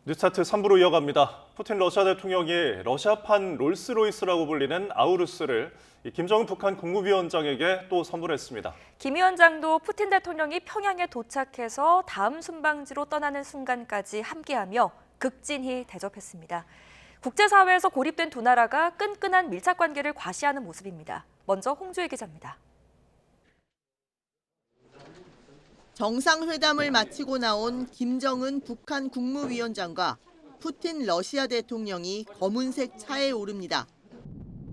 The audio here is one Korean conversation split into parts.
뉴스타트 3부로 이어갑니다. 푸틴 러시아 대통령이 러시아판 롤스로이스라고 불리는 아우루스를 김정은 북한 국무위원장에게 또 선물했습니다. 김 위원장도 푸틴 대통령이 평양에 도착해서 다음 순방지로 떠나는 순간까지 함께하며 극진히 대접했습니다. 국제사회에서 고립된 두 나라가 끈끈한 밀착관계를 과시하는 모습입니다. 먼저 홍주혜 기자입니다. 정상회담을 마치고 나온 김정은 북한 국무위원장과 푸틴 러시아 대통령이 검은색 차에 오릅니다.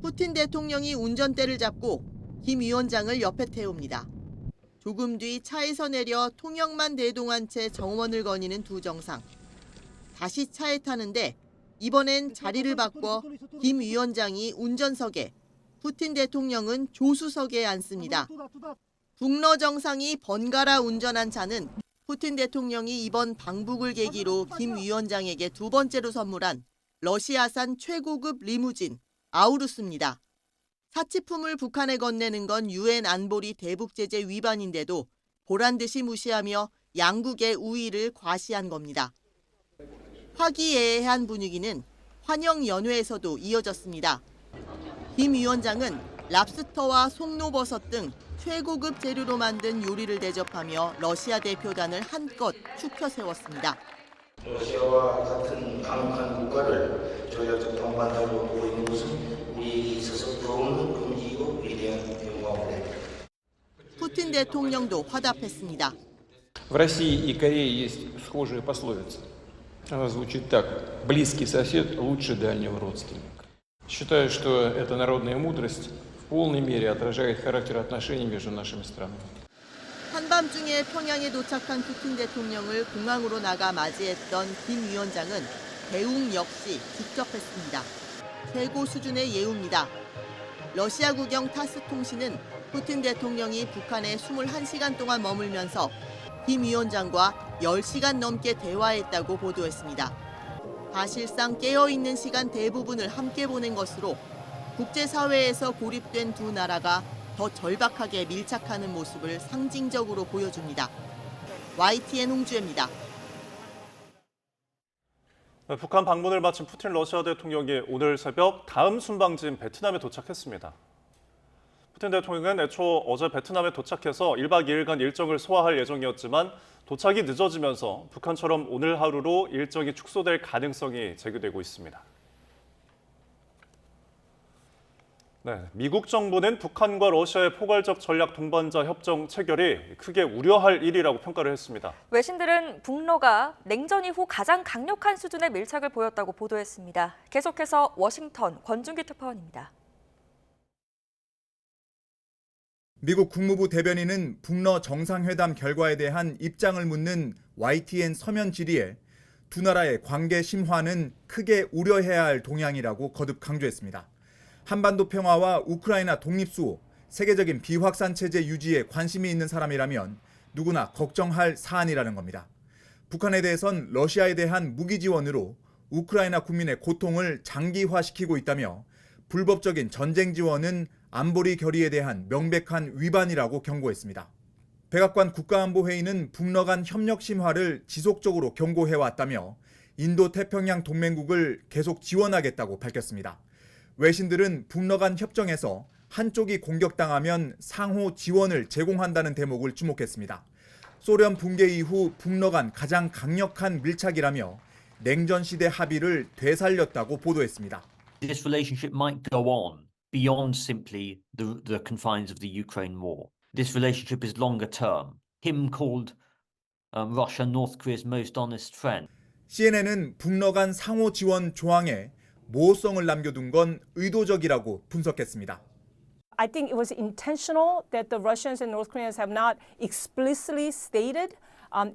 푸틴 대통령이 운전대를 잡고 김 위원장을 옆에 태웁니다. 조금 뒤 차에서 내려 통역만 대동한 채 정원을 거니는 두 정상. 다시 차에 타는데 이번엔 자리를 바꿔 김 위원장이 운전석에, 푸틴 대통령은 조수석에 앉습니다. 북러 정상이 번갈아 운전한 차는 푸틴 대통령이 이번 방북을 계기로 김 위원장에게 두 번째로 선물한 러시아산 최고급 리무진 아우루스입니다. 사치품을 북한에 건네는 건 유엔 안보리 대북 제재 위반인데도 보란 듯이 무시하며 양국의 우위를 과시한 겁니다. 화기애애한 분위기는 환영 연회에서도 이어졌습니다. 김 위원장은 랍스터와 송로버섯 등 최고급 재료로 만든 요리를 대접하며 러시아 대표단을 한껏 축혀 세웠습니다. 러시아와 같은 강력한 국가를 조약적 동반자로 두고 있는 것은 우리에게 있어서 부러운 긍지이고 위대한 영광입니다. 푸틴 대통령도 화답했습니다. В России и Корее есть схожая пословица. Она звучит так: близкий сосед лучше дальнего родственника. Считаю, что эта народная мудрость в полной мере отражает характер отношений между нашими странами. 한밤중에 평양에 도착한 푸틴 대통령을 공항으로 나가 맞이했던 김 위원장은 대웅 역시 직접 했습니다. 최고 수준의 예우입니다. 러시아 국영 타스 통신은 푸틴 대통령이 북한에 21시간 동안 머물면서 김 위원장과 10시간 넘게 대화했다고 보도했습니다. 사실상 깨어있는 시간 대부분을 함께 보낸 것으로 국제사회에서 고립된 두 나라가 더 절박하게 밀착하는 모습을 상징적으로 보여줍니다. YTN 홍주혜입니다. 북한 방문을 마친 푸틴 러시아 대통령이 오늘 새벽 다음 순방지인 베트남에 도착했습니다. 푸틴 대통령은 애초 어제 베트남에 도착해서 1박 2일간 일정을 소화할 예정이었지만 도착이 늦어지면서 북한처럼 오늘 하루로 일정이 축소될 가능성이 제기되고 있습니다. 미국 정부는 북한과 러시아의 포괄적 전략 동반자 협정 체결이 크게 우려할 일이라고 평가를 했습니다. 외신들은 북러가 냉전 이후 가장 강력한 수준의 밀착을 보였다고 보도했습니다. 계속해서 워싱턴 권준기 특파원입니다. 미국 국무부 대변인은 북러 정상회담 결과에 대한 입장을 묻는 YTN 서면 질의에 두 나라의 관계 심화는 크게 우려해야 할 동향이라고 거듭 강조했습니다. 한반도 평화와 우크라이나 독립 수호, 세계적인 비확산 체제 유지에 관심이 있는 사람이라면 누구나 걱정할 사안이라는 겁니다. 북한에 대해선 러시아에 대한 무기 지원으로 우크라이나 국민의 고통을 장기화시키고 있다며 불법적인 전쟁 지원은 안보리 결의에 대한 명백한 위반이라고 경고했습니다. 백악관 국가안보회의는 북러 간 협력 심화를 지속적으로 경고해왔다며 인도태평양 동맹국을 계속 지원하겠다고 밝혔습니다. 외신들은 북러 간 협정에서 한쪽이 공격당하면 상호 지원을 제공한다는 대목을 주목했습니다. 소련 붕괴 이후 북러 간 가장 강력한 밀착이라며 냉전 시대 합의를 되살렸다고 보도했습니다. This relationship might go on beyond simply the confines of the Ukraine war. This relationship is longer term. Him called Russia North Korea's most honest friend. CNN은 북러 간 상호 지원 조항에 모호성을 남겨둔 건 의도적이라고 분석했습니다. I think it was intentional that the Russians and North Koreans have not explicitly stated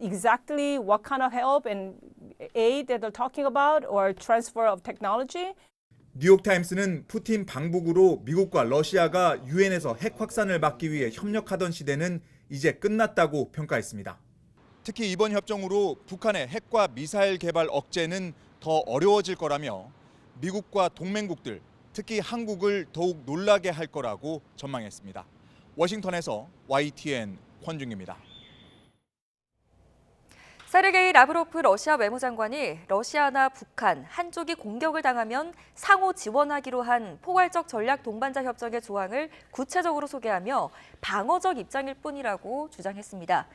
exactly what kind of help and aid that they're talking about or transfer of technology. 뉴욕타임스는 푸틴 방북으로 미국과 러시아가 유엔에서 핵 확산을 막기 위해 협력하던 시대는 이제 끝났다고 평가했습니다. 특히 이번 협정으로 북한의 핵과 미사일 개발 억제는 더 어려워질 거라며 미국과 동맹국들, 특히 한국을 더욱 놀라게 할 거라고 전망했습니다. 워싱턴에서 YTN 권중입니다. 세르게이 라브로프 러시아 외무장관이 러시아나 북한 한쪽이 공격을 당하면 상호 지원하기로 한 포괄적 전략 동반자 협정의 조항을 구체적으로 소개하며 방어적 입장일 뿐이라고 주장했습니다.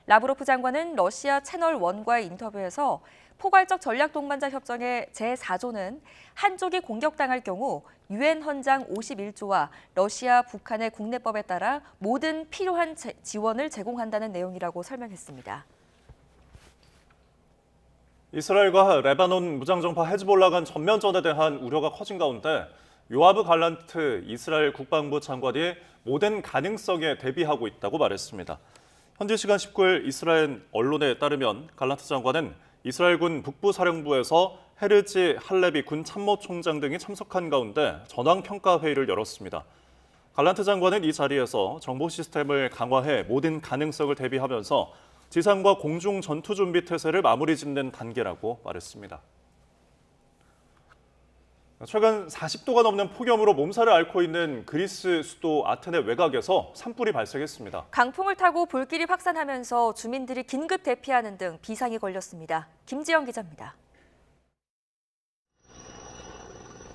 라브로프 장관은 러시아 채널 1과의 인터뷰에서 포괄적 전략 동반자 협정의 제4조는 한쪽이 공격당할 경우 유엔 헌장 51조와 러시아, 북한의 국내법에 따라 모든 필요한 지원을 제공한다는 내용이라고 설명했습니다. 이스라엘과 레바논 무장정파 헤즈볼라 간 전면전에 대한 우려가 커진 가운데 요아브 갈란트 이스라엘 국방부 장관이 모든 가능성에 대비하고 있다고 말했습니다. 현지 시간 19일 이스라엘 언론에 따르면 갈란트 장관은 이스라엘군 북부사령부에서 헤르지 할레비 군 참모총장 등이 참석한 가운데 전황평가회의를 열었습니다. 갈란트 장관은 이 자리에서 정보 시스템을 강화해 모든 가능성을 대비하면서 지상과 공중 전투 준비 태세를 마무리 짓는 단계라고 말했습니다. 최근 40도가 넘는 폭염으로 몸살을 앓고 있는 그리스 수도 아테네 외곽에서 산불이 발생했습니다. 강풍을 타고 불길이 확산하면서 주민들이 긴급 대피하는 등 비상이 걸렸습니다. 김지영 기자입니다.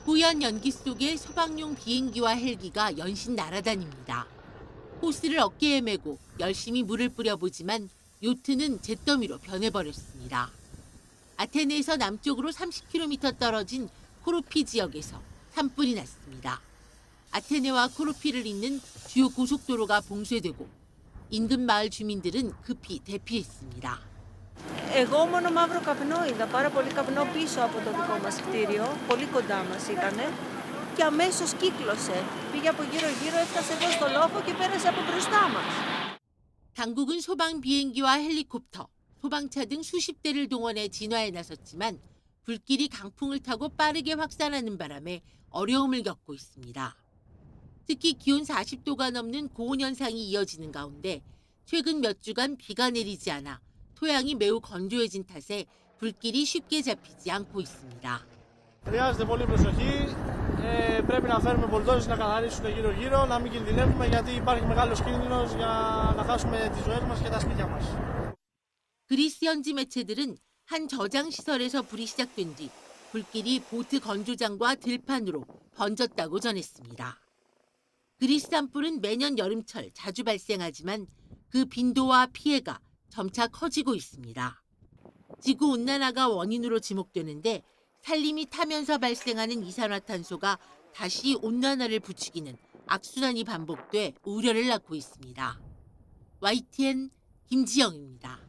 뿌연 연기 속에 소방용 비행기와 헬기가 연신 날아다닙니다. 호스를 어깨에 메고 열심히 물을 뿌려보지만 요트는 잿더미로 변해버렸습니다. 아테네에서 남쪽으로 30km 떨어진 코로피 지역에서 산불이 났습니다. 아테네와 코로피를 잇는 주요 고속도로가 봉쇄되고 인근 마을 주민들은 급히 대피했습니다. Εγώ μόνο μαύρο καπνό είδα, πάρα πολύ καπνό πίσω από το δικό μας κτίριο, πολύ κοντά μας ήτανε και αμέσως κύκλωσε. Πήγε από γύρω-γύρω, έφτασε εδώ στο λόφο και πέρασε από μπροστά μας. 당국은 소방 비행기와 헬리콥터, 소방차 등 수십 대를 동원해 진화에 나섰지만 불길이 강풍을 타고 빠르게 확산하는 바람에 어려움을 겪고 있습니다. 특히 기온 40도가 넘는 고온 현상이 이어지는 가운데 최근 몇 주간 비가 내리지 않아 토양이 매우 건조해진 탓에 불길이 쉽게 잡히지 않고 있습니다. χρειάζεται πολύ προσοχή. Πρέπει να φέρουμε μπολντόζες να καθαρίσουν γύρω-γύρω, να μην κινδυνεύουμε γιατί υπάρχει μεγάλος κίνδυνος για να χάσουμε τις ζωές μας και τα σπίτια μας. 그리스 현지 매체들은 한 저장 시설에서 불이 시작된 뒤 불길이 보트 건조장과 들판으로 번졌다고 전했습니다. 그리스 산불은 매년 여름철 자주 발생하지만 그 빈도와 피해가 점차 커지고 있습니다. 지구온난화가 원인으로 지목되는데 산림이 타면서 발생하는 이산화탄소가 다시 온난화를 부추기는 악순환이 반복돼 우려를 낳고 있습니다. YTN 김지영입니다.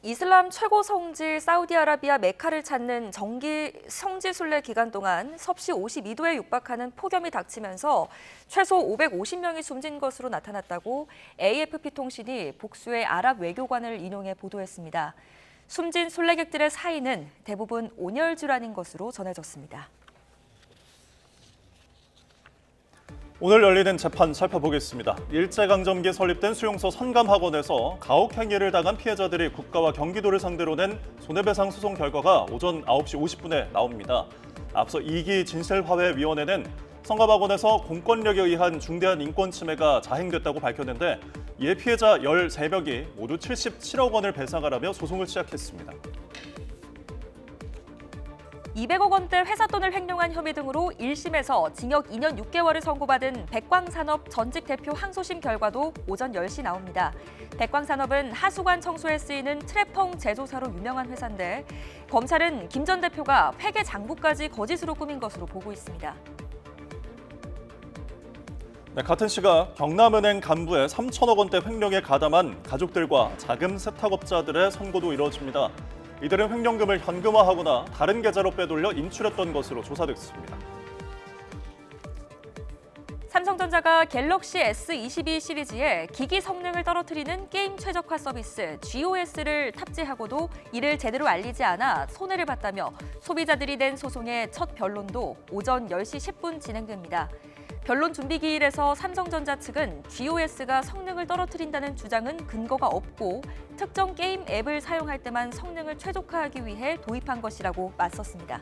이슬람 최고 성지 사우디아라비아 메카를 찾는 정기 성지 순례 기간 동안 섭씨 52도에 육박하는 폭염이 닥치면서 최소 550명이 숨진 것으로 나타났다고 AFP 통신이 복수의 아랍 외교관을 인용해 보도했습니다. 숨진 순례객들의 사인은 대부분 온열 질환인 것으로 전해졌습니다. 오늘 열리는 재판 살펴보겠습니다. 일제강점기에 설립된 수용소 선감학원에서 가혹 행위를 당한 피해자들이 국가와 경기도를 상대로 낸 손해배상 소송 결과가 오전 9시 50분에 나옵니다. 앞서 2기 진실화해위원회는 선감학원에서 공권력에 의한 중대한 인권 침해가 자행됐다고 밝혔는데 이에 피해자 13명이 모두 77억 원을 배상하라며 소송을 시작했습니다. 200억 원대 회사 돈을 횡령한 혐의 등으로 1심에서 징역 2년 6개월을 선고받은 백광산업 전직 대표 항소심 결과도 오전 10시 나옵니다. 백광산업은 하수관 청소에 쓰이는 트랩통 제조사로 유명한 회사인데 검찰은 김 전 대표가 회계 장부까지 거짓으로 꾸민 것으로 보고 있습니다. 네, 같은 시각 경남은행 간부의 3천억 원대 횡령에 가담한 가족들과 자금 세탁업자들의 선고도 이뤄집니다. 이들은 횡령금을 현금화하거나 다른 계좌로 빼돌려 인출했던 것으로 조사됐습니다. 삼성전자가 갤럭시 S22 시리즈에 기기 성능을 떨어뜨리는 게임 최적화 서비스 GOS를 탑재하고도 이를 제대로 알리지 않아 손해를 봤다며 소비자들이 낸 소송의 첫 변론도 오전 10시 10분 진행됩니다. 변론 준비 기일에서 삼성전자 측은 GOS가 성능을 떨어뜨린다는 주장은 근거가 없고 특정 게임 앱을 사용할 때만 성능을 최적화하기 위해 도입한 것이라고 맞섰습니다.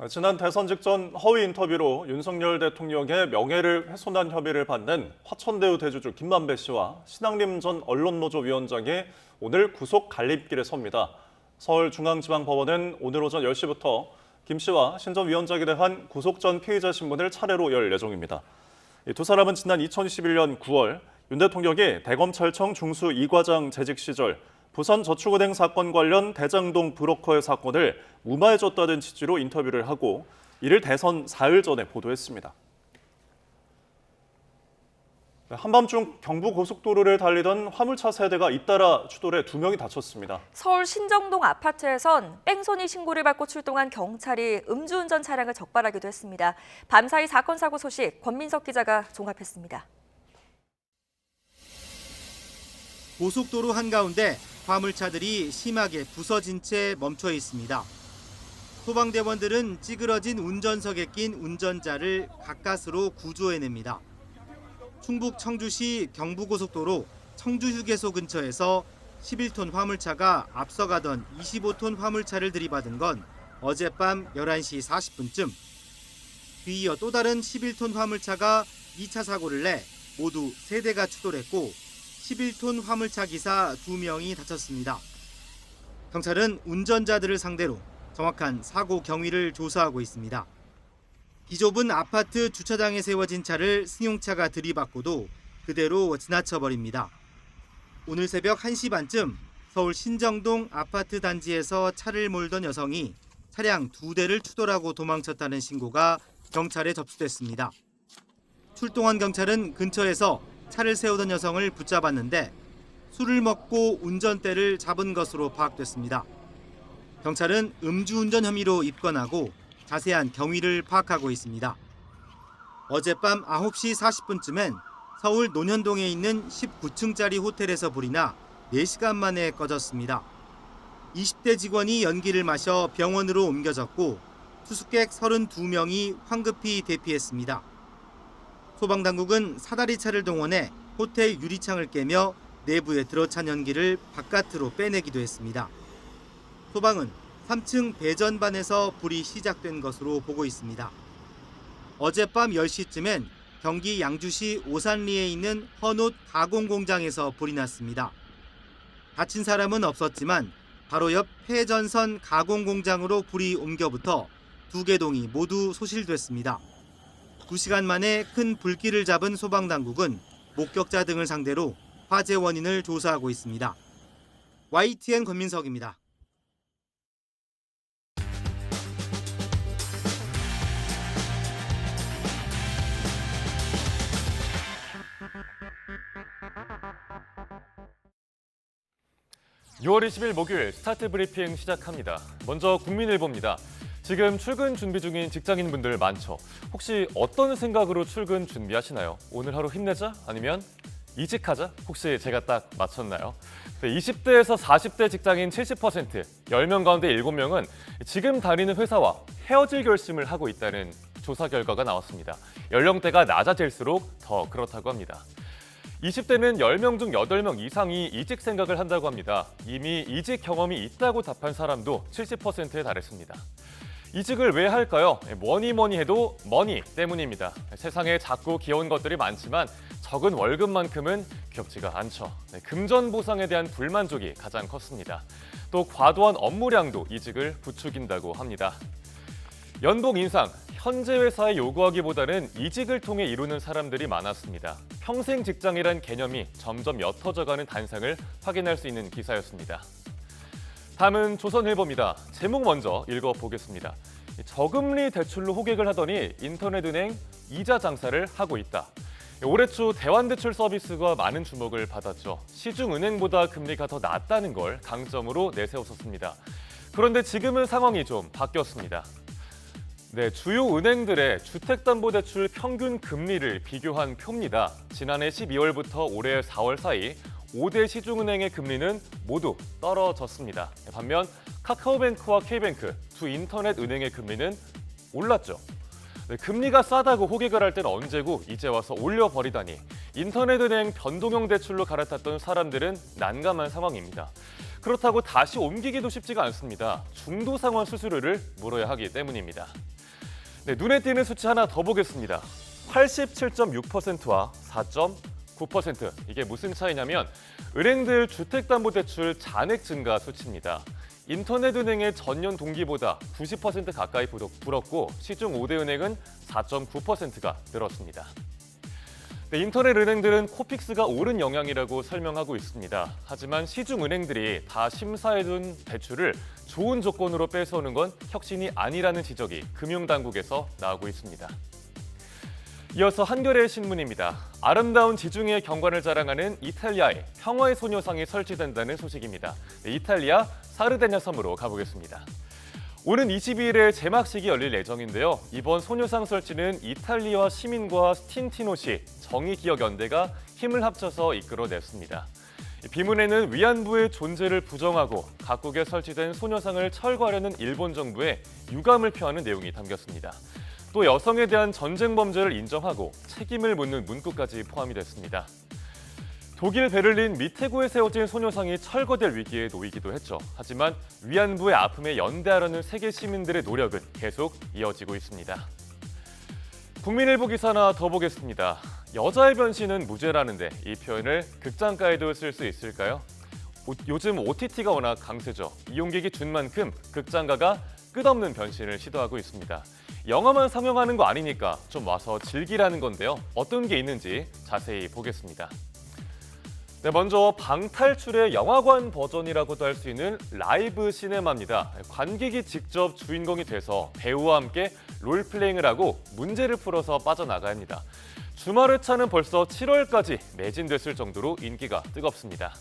지난 대선 직전 허위 인터뷰로 윤석열 대통령의 명예를 훼손한 혐의를 받는 화천대유 대주주 김만배 씨와 신앙림 전 언론노조 위원장이 오늘 구속 갈림길에 섭니다. 서울중앙지방법원은 오늘 오전 10시부터 김 씨와 신 전 위원장에 대한 구속 전 피의자 신문을 차례로 열 예정입니다. 이 두 사람은 지난 2021년 9월 윤 대통령이 대검찰청 중수 2과장 재직 시절 부산저축은행 사건 관련 대장동 브로커의 사건을 무마해줬다는 취지로 인터뷰를 하고 이를 대선 4일 전에 보도했습니다. 한밤중 경부고속도로를 달리던 화물차 세대가 잇따라 추돌해 2명이 다쳤습니다. 서울 신정동 아파트에선 뺑소니 신고를 받고 출동한 경찰이 음주운전 차량을 적발하기도 했습니다. 밤사이 사건 사고 소식 권민석 기자가 종합했습니다. 고속도로 한가운데 화물차들이 심하게 부서진 채 멈춰 있습니다. 소방대원들은 찌그러진 운전석에 낀 운전자를 가까스로 구조해냅니다. 충북 청주시 경부고속도로 청주휴게소 근처에서 11톤 화물차가 앞서가던 25톤 화물차를 들이받은 건 어젯밤 11시 40분쯤. 뒤이어 또 다른 11톤 화물차가 2차 사고를 내 모두 3대가 추돌했고 11톤 화물차 기사 2명이 다쳤습니다. 경찰은 운전자들을 상대로 정확한 사고 경위를 조사하고 있습니다. 비좁은 아파트 주차장에 세워진 차를 승용차가 들이받고도 그대로 지나쳐버립니다. 오늘 새벽 1시 반쯤 서울 신정동 아파트 단지에서 차를 몰던 여성이 차량 2대를 추돌하고 도망쳤다는 신고가 경찰에 접수됐습니다. 출동한 경찰은 근처에서 차를 세우던 여성을 붙잡았는데 술을 먹고 운전대를 잡은 것으로 파악됐습니다. 경찰은 음주운전 혐의로 입건하고 자세한 경위를 파악하고 있습니다. 어젯밤 9시 40분쯤엔 서울 논현동에 있는 19층짜리 호텔에서 불이 나 4시간 만에 꺼졌습니다. 20대 직원이 연기를 마셔 병원으로 옮겨졌고 투숙객 32명이 황급히 대피했습니다. 소방당국은 사다리차를 동원해 호텔 유리창을 깨며 내부에 들어찬 연기를 바깥으로 빼내기도 했습니다. 소방은 3층 배전반에서 불이 시작된 것으로 보고 있습니다. 어젯밤 10시쯤엔 경기 양주시 오산리에 있는 헌옷 가공 공장에서 불이 났습니다. 다친 사람은 없었지만 바로 옆 폐전선 가공 공장으로 불이 옮겨붙어 2개 동이 모두 소실됐습니다. 2시간 만에 큰 불길을 잡은 소방당국은 목격자 등을 상대로 화재 원인을 조사하고 있습니다. YTN 권민석입니다. (6월 20일) 목요일 스타트 브리핑 시작합니다. 먼저 국민일보입니다. 지금 출근 준비 중인 직장인분들 많죠. 혹시 어떤 생각으로 출근 준비하시나요? 오늘 하루 힘내자? 아니면 이직하자? 혹시 제가 딱 맞췄나요? 20대에서 40대 직장인 70%, 10명 가운데 7명은 지금 다니는 회사와 헤어질 결심을 하고 있다는 조사 결과가 나왔습니다. 연령대가 낮아질수록 더 그렇다고 합니다. 20대는 10명 중 8명 이상이 이직 생각을 한다고 합니다. 이미 이직 경험이 있다고 답한 사람도 70%에 달했습니다. 이직을 왜 할까요? 뭐니 해도 머니 때문입니다. 세상에 작고 귀여운 것들이 많지만 적은 월급만큼은 귀엽지가 않죠. 금전 보상에 대한 불만족이 가장 컸습니다. 또 과도한 업무량도 이직을 부추긴다고 합니다. 연봉 인상, 현재 회사에 요구하기보다는 이직을 통해 이루는 사람들이 많았습니다. 평생 직장이란 개념이 점점 옅어져가는 단상을 확인할 수 있는 기사였습니다. 다음은 조선일보입니다. 제목 먼저 읽어보겠습니다. 저금리 대출로 호객을 하더니 인터넷은행 이자 장사를 하고 있다. 올해 초 대환대출 서비스가 많은 주목을 받았죠. 시중은행보다 금리가 더 낮다는 걸 강점으로 내세웠었습니다. 그런데 지금은 상황이 좀 바뀌었습니다. 네, 주요 은행들의 주택담보대출 평균 금리를 비교한 표입니다. 지난해 12월부터 올해 4월 사이 5대 시중은행의 금리는 모두 떨어졌습니다. 반면 카카오뱅크와 K뱅크 두 인터넷 은행의 금리는 올랐죠. 네, 금리가 싸다고 호객을 할 때는 언제고 이제 와서 올려버리다니 인터넷 은행 변동형 대출로 갈아탔던 사람들은 난감한 상황입니다. 그렇다고 다시 옮기기도 쉽지가 않습니다. 중도 상환 수수료를 물어야 하기 때문입니다. 네, 눈에 띄는 수치 하나 더 보겠습니다. 87.6%와 4.9%. 이게 무슨 차이냐면 은행들 주택담보대출 잔액 증가 수치입니다. 인터넷은행의 전년 동기보다 90% 가까이 불었고 시중 5대 은행은 4.9%가 늘었습니다. 네, 인터넷 은행들은 코픽스가 옳은 영향이라고 설명하고 있습니다. 하지만 시중 은행들이 다 심사해둔 대출을 좋은 조건으로 뺏어오는 건 혁신이 아니라는 지적이 금융당국에서 나오고 있습니다. 이어서 한겨레 신문입니다. 아름다운 지중해 경관을 자랑하는 이탈리아에 평화의 소녀상이 설치된다는 소식입니다. 네, 이탈리아 사르데냐 섬으로 가보겠습니다. 오는 22일에 제막식이 열릴 예정인데요. 이번 소녀상 설치는 이탈리아 시민과 스틴티노시 정의기억연대가 힘을 합쳐서 이끌어냈습니다. 비문에는 위안부의 존재를 부정하고 각국에 설치된 소녀상을 철거하려는 일본 정부의 유감을 표하는 내용이 담겼습니다. 또 여성에 대한 전쟁 범죄를 인정하고 책임을 묻는 문구까지 포함이 됐습니다. 독일 베를린 미테고에 세워진 소녀상이 철거될 위기에 놓이기도 했죠. 하지만 위안부의 아픔에 연대하려는 세계 시민들의 노력은 계속 이어지고 있습니다. 국민일보 기사 하나 더 보겠습니다. 여자의 변신은 무죄라는데 이 표현을 극장가에도 쓸 수 있을까요? 요즘 OTT가 워낙 강세죠. 이용객이 준 만큼 극장가가 끝없는 변신을 시도하고 있습니다. 영화만 상영하는 거 아니니까 좀 와서 즐기라는 건데요. 어떤 게 있는지 자세히 보겠습니다. 네, 먼저 방탈출의 영화관 버전이라고도 할 수 있는 라이브 시네마입니다. 관객이 직접 주인공이 돼서 배우와 함께 롤플레잉을 하고 문제를 풀어서 빠져나가야 합니다. 주말 회차는 벌써 7월까지 매진됐을 정도로 인기가 뜨겁습니다.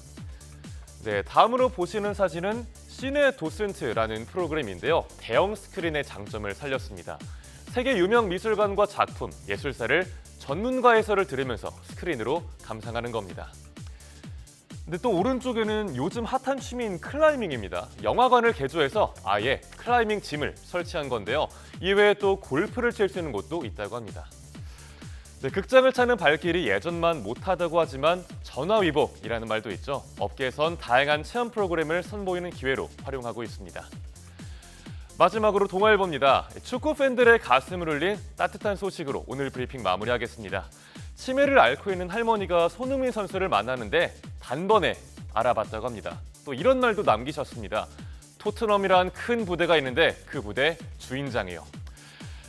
네, 다음으로 보시는 사진은 시네 도슨트라는 프로그램인데요. 대형 스크린의 장점을 살렸습니다. 세계 유명 미술관과 작품, 예술사를 전문가 해설을 들으면서 스크린으로 감상하는 겁니다. 근데 또 오른쪽에는 요즘 핫한 취미인 클라이밍입니다. 영화관을 개조해서 아예 클라이밍 짐을 설치한 건데요. 이외에 또 골프를 칠 수 있는 곳도 있다고 합니다. 네, 극장을 찾는 발길이 예전만 못하다고 하지만 전화위복이라는 말도 있죠. 업계에선 다양한 체험 프로그램을 선보이는 기회로 활용하고 있습니다. 마지막으로 동아일보입니다. 축구 팬들의 가슴을 울린 따뜻한 소식으로 오늘 브리핑 마무리하겠습니다. 치매를 앓고 있는 할머니가 손흥민 선수를 만나는데 단번에 알아봤다고 합니다. 또 이런 말도 남기셨습니다. 토트넘이란 큰 부대가 있는데 그 부대 주인장이요.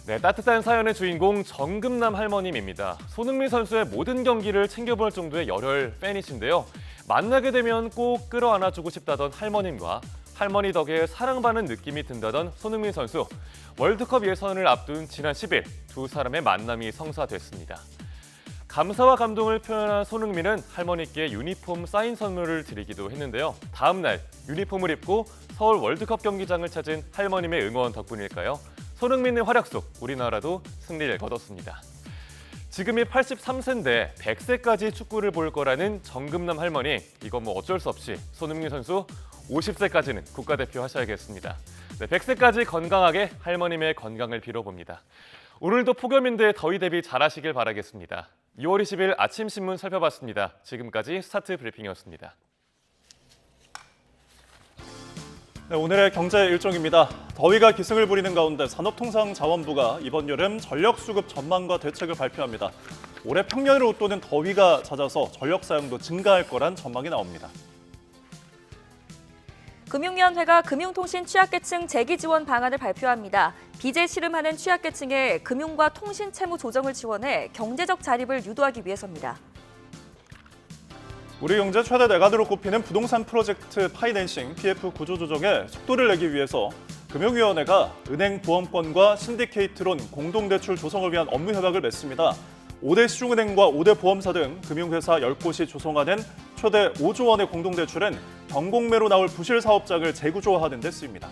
네, 따뜻한 사연의 주인공 정금남 할머님입니다. 손흥민 선수의 모든 경기를 챙겨볼 정도의 열혈 팬이신데요. 만나게 되면 꼭 끌어안아주고 싶다던 할머님과 할머니 덕에 사랑받는 느낌이 든다던 손흥민 선수. 월드컵 예선을 앞둔 지난 10일 두 사람의 만남이 성사됐습니다. 감사와 감동을 표현한 손흥민은 할머니께 유니폼 사인 선물을 드리기도 했는데요. 다음 날 유니폼을 입고 서울 월드컵 경기장을 찾은 할머님의 응원 덕분일까요? 손흥민의 활약 속 우리나라도 승리를 거뒀습니다. 지금이 83세인데 100세까지 축구를 볼 거라는 정금남 할머니. 이건 뭐 어쩔 수 없이 손흥민 선수 50세까지는 국가대표 하셔야겠습니다. 네, 100세까지 건강하게 할머님의 건강을 빌어봅니다. 오늘도 폭염인데 더위 대비 잘하시길 바라겠습니다. 2월 20일 아침 신문 살펴봤습니다. 지금까지 스타트 브리핑이었습니다. 네, 오늘의 경제 일정입니다. 더위가 기승을 부리는 가운데 산업통상자원부가 이번 여름 전력 수급 전망과 대책을 발표합니다. 올해 평년을 웃도는 더위가 잦아서 전력 사용도 증가할 거란 전망이 나옵니다. 금융위원회가 금융통신 취약계층 재기 지원 방안을 발표합니다. 빚에 씨름하는 취약계층에 금융과 통신 채무 조정을 지원해 경제적 자립을 유도하기 위해서입니다. 우리 경제 최대 내가드로 꼽히는 부동산 프로젝트 파이낸싱 PF 구조조정에 속도를 내기 위해서 금융위원회가 은행 보험권과 신디케이트론 공동대출 조성을 위한 업무 협약을 맺습니다. 5대 시중은행과 5대 보험사 등 금융회사 10곳이 조성하는 최대 5조 원의 공동대출은 경공매로 나올 부실 사업장을 재구조화하는 데 쓰입니다.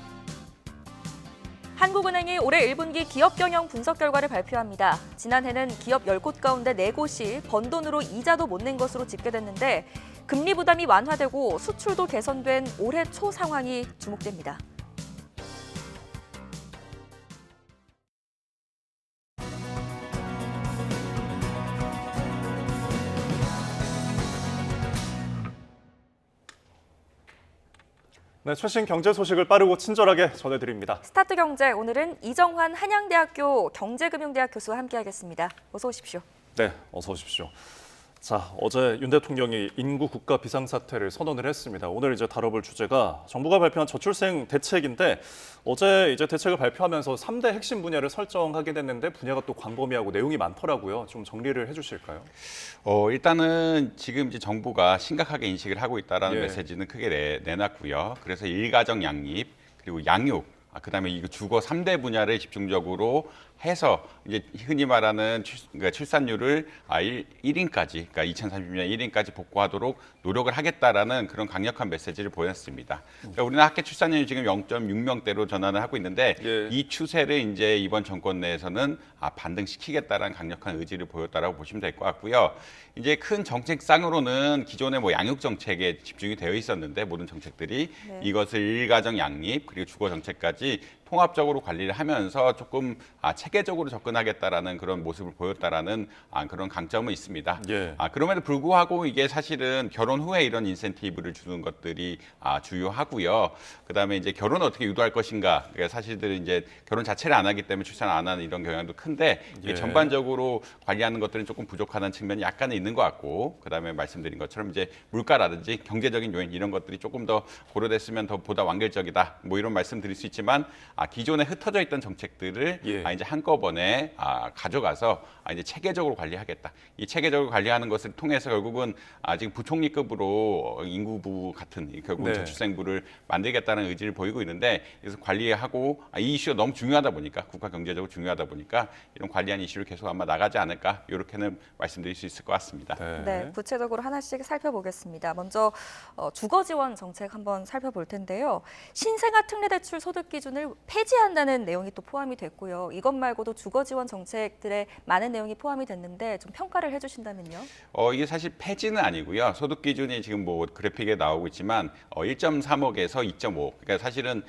한국은행이 올해 1분기 기업 경영 분석 결과를 발표합니다. 지난해는 기업 10곳 가운데 4곳이 번 돈으로 이자도 못 낸 것으로 집계됐는데 금리 부담이 완화되고 수출도 개선된 올해 초 상황이 주목됩니다. 네, 최신 경제 소식을 빠르고 친절하게 전해드립니다. 스타트 경제, 오늘은 이정환 한양대학교 경제금융대학 교수와 함께하겠습니다. 어서 오십시오. 네, 어서 오십시오. 자, 어제 윤 대통령이 인구 국가 비상사태를 선언을 했습니다. 오늘 이제 다뤄볼 주제가 정부가 발표한 저출생 대책인데 어제 이제 대책을 발표하면서 3대 핵심 분야를 설정하게 됐는데 분야가 또 광범위하고 내용이 많더라고요. 좀 정리를 해주실까요? 일단은 지금 이제 정부가 심각하게 인식을 하고 있다라는 메시지는 크게 내놨고요. 그래서 일가정 양립 그리고 양육, 그다음에 이 주거 3대 분야를 집중적으로 해서 이제 흔히 말하는 출산율을 1인까지, 그러니까 2030년 1인까지 복구하도록 노력을 하겠다라는 그런 강력한 메시지를 보냈습니다. 그러니까 우리나라 학계 출산율이 지금 0.6명대로 전환을 하고 있는데 이 추세를 이제 이번 정권 내에서는 반등시키겠다라는 강력한 의지를 보였다라고 보시면 될 것 같고요. 이제 큰 정책상으로는 기존의 양육 정책에 집중이 되어 있었는데 모든 정책들이 이것을 일가정 양립 그리고 주거 정책까지 통합적으로 관리를 하면서 조금 체계적으로 접근하겠다라는 그런 모습을 보였다라는 그런 강점은 있습니다. 그럼에도 불구하고 이게 사실은 결혼 후에 이런 인센티브를 주는 것들이 주요하고요. 그다음에 이제 결혼을 어떻게 유도할 것인가. 그러니까 사실들은 이제 결혼 자체를 안 하기 때문에 출산 안 하는 이런 경향도 큰데 이게 전반적으로 관리하는 것들은 조금 부족하다는 측면이 약간은 있는 것 같고, 그다음에 말씀드린 것처럼 이제 물가라든지 경제적인 요인 이런 것들이 조금 더 고려됐으면 더 보다 완결적이다. 뭐 이런 말씀드릴 수 있지만 기존에 흩어져 있던 정책들을 이제 한꺼번에 가져가서 이제 체계적으로 관리하겠다. 이 체계적으로 관리하는 것을 통해서 결국은 지금 부총리급으로 인구부 같은 결국은 저출생부를 만들겠다는 의지를 보이고 있는데, 그래서 관리하고 이 이슈가 너무 중요하다 보니까 국가 경제적으로 중요하다 보니까 이런 관리한 이슈를 계속 아마 나가지 않을까 이렇게는 말씀드릴 수 있을 것 같습니다. 네, 구체적으로 하나씩 살펴보겠습니다. 먼저 주거 지원 정책 한번 살펴볼 텐데요. 신생아 특례대출 소득 기준을 폐지한다는 내용이 또 포함이 됐고요. 이것 말고도 주거 지원 정책들의 많은 내용이 포함이 됐는데 좀 평가를 해주신다면요? 이게 사실 폐지는 아니고요. 소득 기준이 지금 뭐 그래픽에 나오고 있지만 1.3억에서 2.5. 그러니까 사실은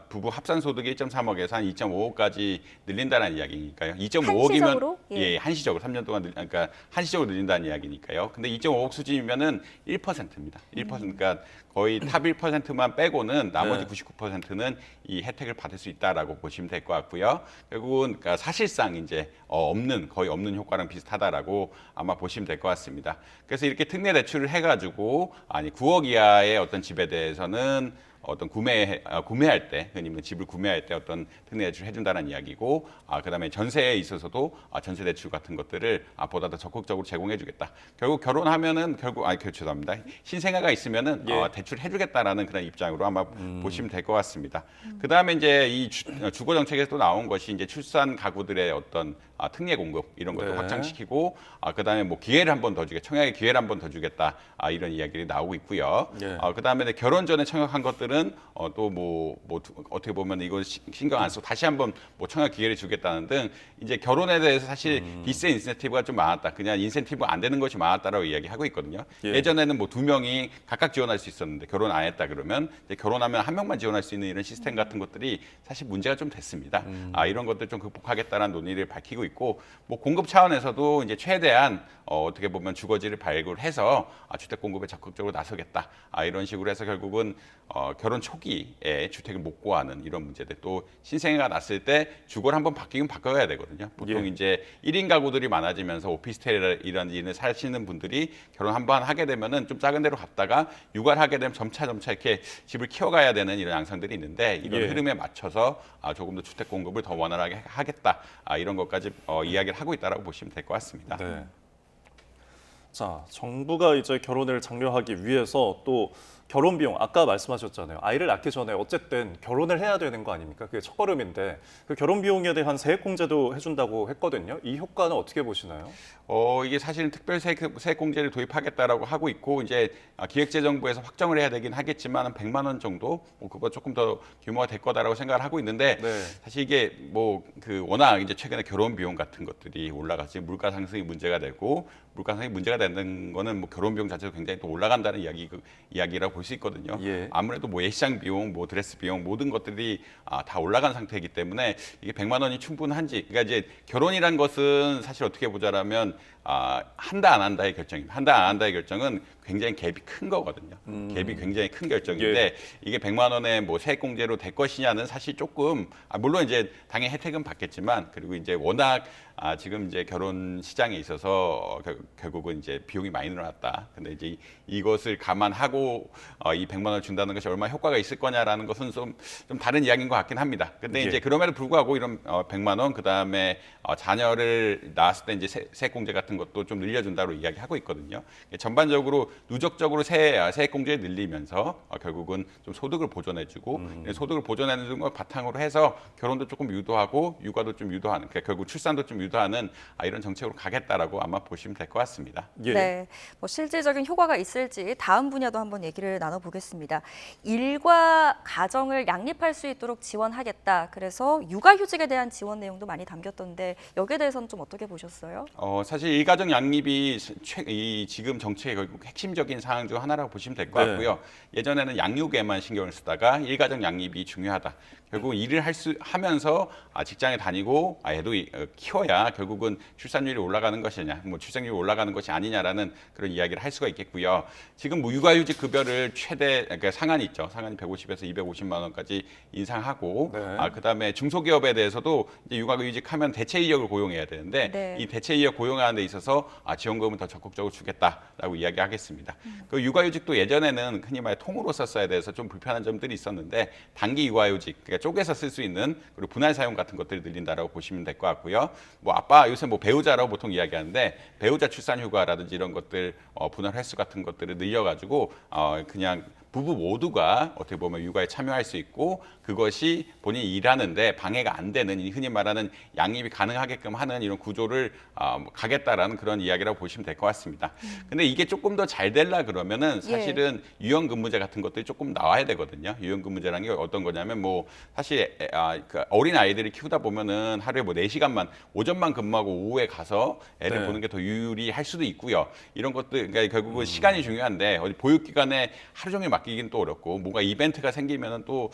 부부 합산 소득이 1.3억에서 한 2.5억까지 늘린다는 이야기니까요. 2.5억이면 한시적으로 3년 동안 그러니까 한시적으로 늘린다는 이야기니까요. 근데 2.5억 수준이면은 1%입니다. 1%. 그러니까 거의 탑 1%만 빼고는 나머지 99%는 이 혜택을 받을 수 있다라고 보시면 될 것 같고요. 결국은 그러니까 사실상 이제 거의 없는 효과랑 비슷하다라고 아마 보시면 될 것 같습니다. 그래서 이렇게 특례 대출을 해가지고 9억 이하의 어떤 집에 대해서는 어떤 구매할 때, 흔히 집을 구매할 때 어떤 특례 대출을 해준다는 이야기고, 그다음에 전세에 있어서도 전세 대출 같은 것들을 보다 더 적극적으로 제공해주겠다. 결국 결혼하면은 죄송합니다. 신생아가 있으면은 대출 해주겠다라는 그런 입장으로 아마 보시면 될 것 같습니다. 그다음에 이제 이 주거 정책에서 또 나온 것이 이제 출산 가구들의 어떤 특례 공급 이런 것도 확장시키고, 그다음에 뭐 기회를 한 번 더 주겠다, 청약의 기회를 한 번 더 주겠다, 이런 이야기들이 나오고 있고요. 그다음에 결혼 전에 청약한 것들은 또 뭐 어떻게 보면 이거 신경 안 쓰고 다시 한번 뭐 청약 기회를 주겠다는 등 이제 결혼에 대해서 사실 디스인센티브가 좀 많았다. 그냥 인센티브 안 되는 것이 많았다라고 이야기하고 있거든요. 예전에는 뭐 2명이 각각 지원할 수 있었는데 결혼 안 했다 그러면 이제 결혼하면 한 명만 지원할 수 있는 이런 시스템 같은 것들이 사실 문제가 좀 됐습니다. 이런 것들 좀 극복하겠다는 논의를 밝히고 있고, 뭐 공급 차원에서도 이제 최대한 어떻게 보면 주거지를 발굴해서 주택 공급에 적극적으로 나서겠다. 이런 식으로 해서 결국은 결혼 초기에 주택을 못 구하는 이런 문제들, 또 신생아가 났을 때 주거를 한번 바뀌긴 바꿔야 되거든요. 보통 이제 1인 가구들이 많아지면서 오피스텔 이런 일을 사시는 분들이 결혼 한번 하게 되면은 좀 작은 데로 갔다가 육아를 하게 되면 점차 이렇게 집을 키워가야 되는 이런 양상들이 있는데, 이런 흐름에 맞춰서 조금 더 주택 공급을 더 원활하게 하겠다. 이런 것까지 이야기를 하고 있다라고 보시면 될 것 같습니다. 네. 자, 정부가 이제 결혼을 장려하기 위해서 또 결혼 비용, 아까 말씀하셨잖아요. 아이를 낳기 전에 어쨌든 결혼을 해야 되는 거 아닙니까? 그게 첫걸음인데 그 결혼 비용에 대한 세액공제도 해준다고 했거든요. 이 효과는 어떻게 보시나요? 이게 사실은 특별 세액공제를 도입하겠다라고 하고 있고, 이제 기획재정부에서 확정을 해야 되긴 하겠지만 100만 원 정도, 그거 조금 더 규모가 될 거다라고 생각을 하고 있는데, 사실 이게 워낙 이제 최근에 결혼 비용 같은 것들이 올라가서 물가 상승이 문제가 되고, 물가 상승이 문제가 되는 거는 뭐 결혼 비용 자체도 굉장히 또 올라간다는 이야기라고 볼 수 있거든요. 예. 아무래도 뭐 예시장 비용, 뭐 드레스 비용 모든 것들이 다 올라간 상태이기 때문에 이게 100만 원이 충분한지, 그러니까 이제 결혼이란 것은 사실 어떻게 보자라면 한다 안 한다의 결정입니다. 한다 안 한다의 결정은 굉장히 갭이 큰 거거든요. 갭이 굉장히 큰 결정인데 예. 이게 100만 원의 뭐 세액공제로 될 것이냐는 사실 조금 물론 이제 당연히 혜택은 받겠지만, 그리고 이제 워낙 지금 이제 결혼 시장에 있어서 결국은 이제 비용이 많이 늘어났다. 근데 이제 이것을 감안하고 이 100만 원을 준다는 것이 얼마나 효과가 있을 거냐라는 것은 좀 다른 이야기인 것 같긴 합니다. 근데 예. 이제 그럼에도 불구하고 이런 100만 원, 그다음에 자녀를 낳았을 때 이제 세액공제 같은 것도 좀 늘려준다고 이야기하고 있거든요. 전반적으로 누적적으로 세액공제를 늘리면서 결국은 좀 소득을 보존해주고 소득을 보존해주는 걸 바탕으로 해서 결혼도 조금 유도하고 육아도 좀 유도하는, 그러니까 결국 출산도 좀 유도하는 이런 정책으로 가겠다라고 아마 보시면 될 것 같습니다. 예. 네, 뭐 실질적인 효과가 있을지 다음 분야도 한번 얘기를 나눠보겠습니다. 일과 가정을 양립할 수 있도록 지원하겠다. 그래서 육아휴직에 대한 지원 내용도 많이 담겼던데 여기에 대해서는 좀 어떻게 보셨어요? 사실 일가정 양립이 지금 정책의 결국 핵심적인 사항 중 하나라고 보시면 될 것 같고요. 예전에는 양육에만 신경을 쓰다가 일가정 양립이 중요하다. 결국 일을 하면서 직장에 다니고 애도 키워야 결국은 출산율이 올라가는 것이냐, 뭐 출생률이 올라가는 것이 아니냐라는 그런 이야기를 할 수가 있겠고요. 지금 뭐 육아휴직 급여를 그러니까 상한이 있죠. 상한이 150에서 250만 원까지 인상하고, 네. 그다음에 중소기업에 대해서도 이제 육아휴직하면 대체 인력을 고용해야 되는데 네. 이 대체 인력 고용하는 데 있어서 지원금을 더 적극적으로 주겠다라고 이야기하겠습니다. 그 육아휴직도 예전에는 흔히 말해 통으로 썼어야 돼서 좀 불편한 점들이 있었는데 단기 육아휴직, 그러니까 쪼개서 쓸 수 있는, 그리고 분할 사용 같은 것들을 늘린다라고 보시면 될 것 같고요. 뭐 아빠 요새 뭐 배우자라고 보통 이야기하는데 배우자 출산 휴가라든지 이런 것들 분할 횟수 같은 것들을 늘려가지고 그냥 부부 모두가 어떻게 보면 육아에 참여할 수 있고 그것이 본인이 일하는데 방해가 안 되는, 흔히 말하는 양립이 가능하게끔 하는 이런 구조를 가겠다라는 그런 이야기라고 보시면 될 것 같습니다. 근데 이게 조금 더 잘 되려 그러면은 사실은 유연근무제 같은 것들이 조금 나와야 되거든요. 유연근무제라는 게 어떤 거냐면 뭐 사실 그 어린 아이들이 키우다 보면은 하루에 뭐 4시간만 오전만 근무하고 오후에 가서 애를 네. 보는 게 더 유리할 수도 있고요. 이런 것들, 그러니까 결국은 시간이 중요한데 어디 보육기관에 하루 종일 맡기긴 또 어렵고 뭔가 이벤트가 생기면은 또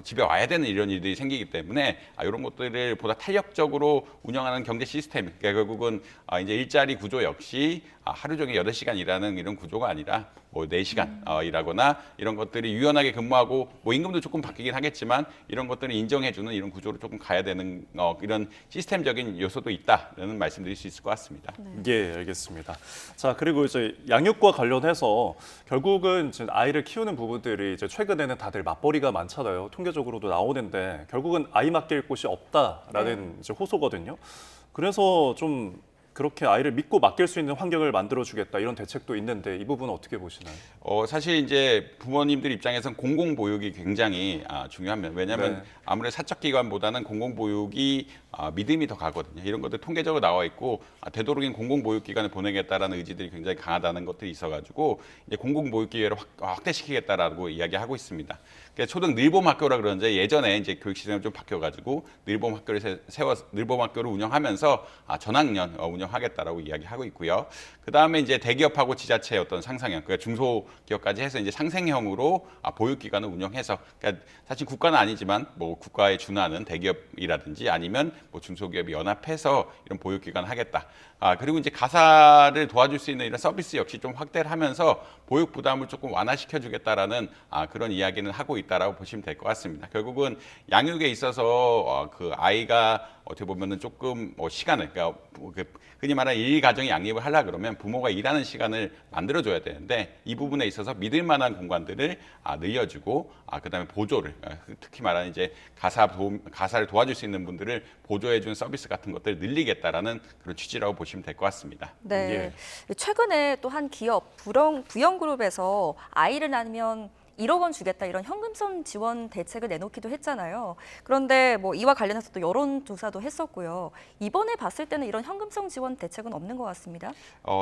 집에 와야 되는 이런 일들이 생기기 때문에 이런 것들을 보다 탄력적으로 운영하는 경제 시스템, 그러니까 결국은 이제 일자리 구조 역시 하루 종일 8시간 일하는 이런 구조가 아니라 뭐 4시간 일하거나 이런 것들이 유연하게 근무하고 뭐 임금도 조금 바뀌긴 하겠지만 이런 것들을 인정해주는 이런 구조로 조금 가야 되는 이런 시스템적인 요소도 있다라는 말씀드릴 수 있을 것 같습니다. 예, 알겠습니다. 자, 그리고 이제 양육과 관련해서 결국은 이제 아이를 키우는 부분들이 이제 최근에는 다들 맞벌이가 많잖아요. 통계적으로도 나오는데 결국은 아이 맡길 곳이 없다라는 이제 호소거든요. 그래서 좀 그렇게 아이를 믿고 맡길 수 있는 환경을 만들어주겠다 이런 대책도 있는데 이 부분은 어떻게 보시나요? 사실 이제 부모님들 입장에서는 공공보육이 굉장히 중요합니다. 왜냐하면 아무래도 사적기관보다는 공공보육이 믿음이 더 가거든요. 이런 것들 통계적으로 나와 있고 되도록인 공공보육기관에 보내겠다라는 의지들이 굉장히 강하다는 것들이 있어가지고 이제 공공보육기회를 확대시키겠다라고 이야기하고 있습니다. 그러니까 초등 늘봄학교라 그러는데 예전에 이제 교육 시스템이 좀 바뀌어가지고 늘봄학교를 늘봄학교를 운영하면서 전학년 운영하겠다라고 이야기하고 있고요. 그 다음에 이제 대기업하고 지자체의 어떤 상상형, 그러니까 중소기업까지 해서 이제 상생형으로 보육기관을 운영해서, 그러니까 사실 국가는 아니지만 뭐 국가에 준하는 대기업이라든지 아니면 뭐 중소기업이 연합해서 이런 보육기관을 하겠다. 그리고 이제 가사를 도와줄 수 있는 이런 서비스 역시 좀 확대를 하면서 보육 부담을 조금 완화시켜주겠다라는 그런 이야기는 하고 있다라고 보시면 될 것 같습니다. 결국은 양육에 있어서 그 아이가 어떻게 보면은 조금 시간을, 그러니까 흔히 말하는 일가정의 양립을 하려 그러면 부모가 일하는 시간을 만들어줘야 되는데 이 부분에 있어서 믿을 만한 공간들을 늘려주고 그다음에 보조를, 특히 말하는 이제 가사를 도와줄 수 있는 분들을 보조해주는 서비스 같은 것들을 늘리겠다라는 그런 취지라고 보시면 될 것 같습니다. 네. 최근에 또 한 기업 부영그룹에서 아이를 낳으면 1억 원 주겠다 이런 현금성 지원 대책을 내놓기도 했잖아요. 그런데 뭐 이와 관련해서 또 여론조사도 했었고요. 이번에 봤을 때는 이런 현금성 지원 대책은 없는 것 같습니다.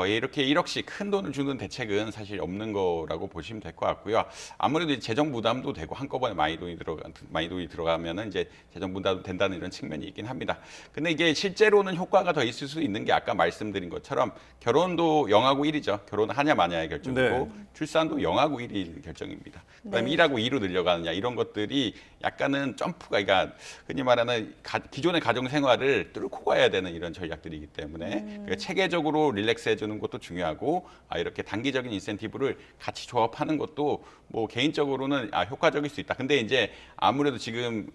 이렇게 1억씩 큰 돈을 주는 대책은 사실 없는 거라고 보시면 될 것 같고요. 아무래도 재정 부담도 되고 한꺼번에 많이 돈이 들어가면은 이제 재정 부담도 된다는 이런 측면이 있긴 합니다. 근데 이게 실제로는 효과가 더 있을 수 있는 게 아까 말씀드린 것처럼 결혼도 0하고 1이죠. 결혼하냐 마냐의 결정이고 네. 출산도 0하고 1이 결정입니다. 그다음에 네. 1하고 2로 늘려가느냐 이런 것들이 약간은 점프가 그러니까 흔히 말하는 기존의 가정 생활을 뚫고 가야 되는 이런 전략들이기 때문에 그러니까 체계적으로 릴렉스해 주는 것도 중요하고 이렇게 단기적인 인센티브를 같이 조합하는 것도 뭐 개인적으로는 효과적일 수 있다. 근데 이제 아무래도 지금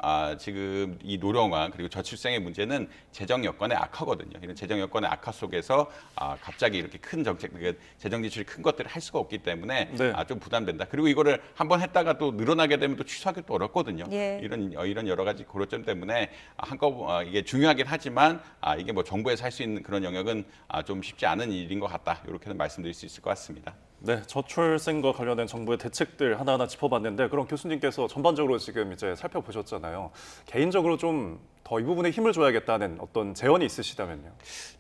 이 노령화 그리고 저출생의 문제는 재정 여건의 악화거든요. 이런 재정 여건의 악화 속에서 갑자기 이렇게 큰 정책, 재정 지출이 큰 것들을 할 수가 없기 때문에 네. 좀 부담된다. 그리고 이거를 한번 했다가 또 늘어나게 되면 또 취소하기 또 어렵거든요. 예. 이런 여러 가지 고려점 때문에 한꺼번에 이게 중요하긴 하지만 이게 뭐 정부에서 할 수 있는 그런 영역은 좀 쉽지 않은 일인 것 같다. 이렇게는 말씀드릴 수 있을 것 같습니다. 네, 저출생과 관련된 정부의 대책들 하나하나 짚어봤는데 그럼 교수님께서 전반적으로 지금 이제 살펴보셨잖아요. 개인적으로 좀 더 이 부분에 힘을 줘야겠다는 어떤 제언이 있으시다면요.